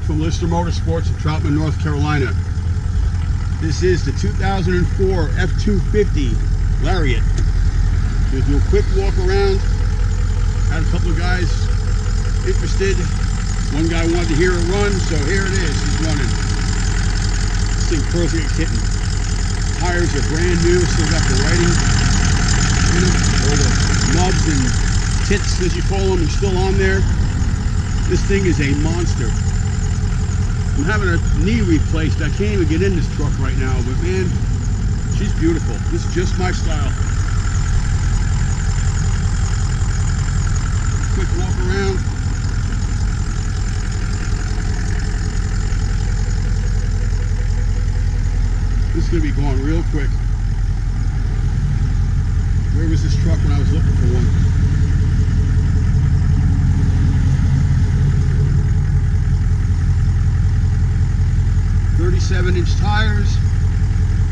from Lister Motorsports in Troutman, North Carolina. This is the 2004 F250 Lariat. We'll do a quick walk around. Had a couple of guys interested. One guy wanted to hear it run, so here it is. He's running. This thing perfect at kitten. Tires are brand new, still got the writing in them. All the nubs and tits, as you call them, are still on there. This thing is a monster. I'm having a knee replaced. I can't even get in this truck right now, but man, she's beautiful. This is just my style. Quick walk around. This is going to be going real quick. Where was this truck when I was looking for one? .37-inch tires,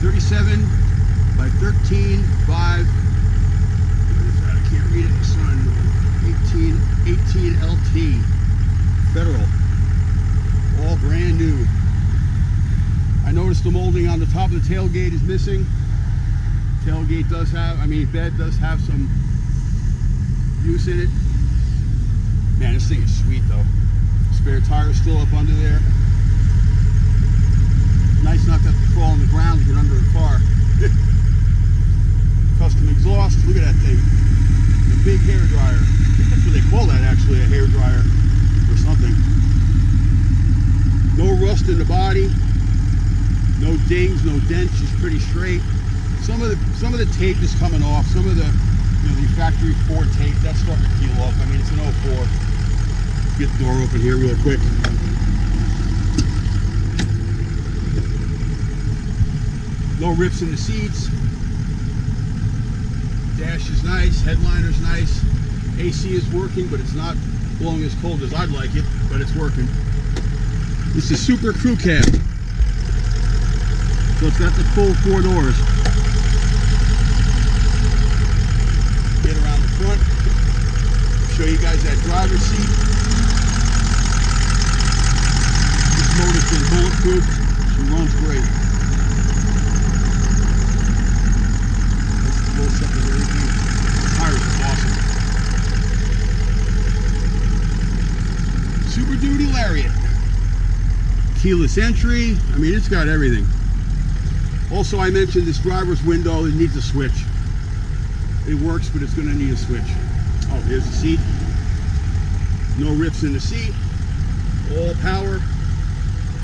37 by 13, 5. What is that? I can't read it in the sun. 18 LT. Federal. All brand new. I noticed the molding on the top of the tailgate is missing. Tailgate does have, bed does have some use in it. Man, this thing is sweet though. Spare tire still up under there. Nice not to have to crawl on the ground to get under a car. Custom exhaust, look at that thing. A big hair dryer. I think that's what they call that actually, a hair dryer or something. No rust in the body. No dings, no dents, she's pretty straight. Some of the tape is coming off. Some of the the factory Ford tape, that's starting to peel off. It's an 04. Get the door open here real quick. No rips in the seats. Dash is nice, headliner's nice. AC is working, but it's not blowing as cold as I'd like it, but it's working. This is Super Crew Cab. So it's got the full 4 doors. Get around the front. Show you guys that driver's seat. This motor's been bulletproof. She runs great. Close up and everything. The tires are awesome. Super Duty Lariat. Keyless entry. It's got everything. Also, I mentioned this driver's window, it needs a switch. It works, but it's going to need a switch. Oh, here's the seat. No rips in the seat. All power.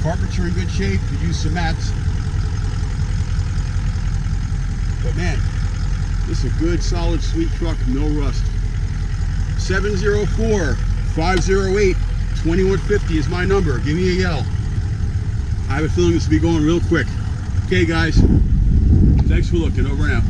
Carpentry in good shape. Could use some mats. But man, this is a good, solid, sweet truck. No rust. 704-508-2150 is my number. Give me a yell. I have a feeling this will be going real quick. Okay guys, thanks for looking. Over and out.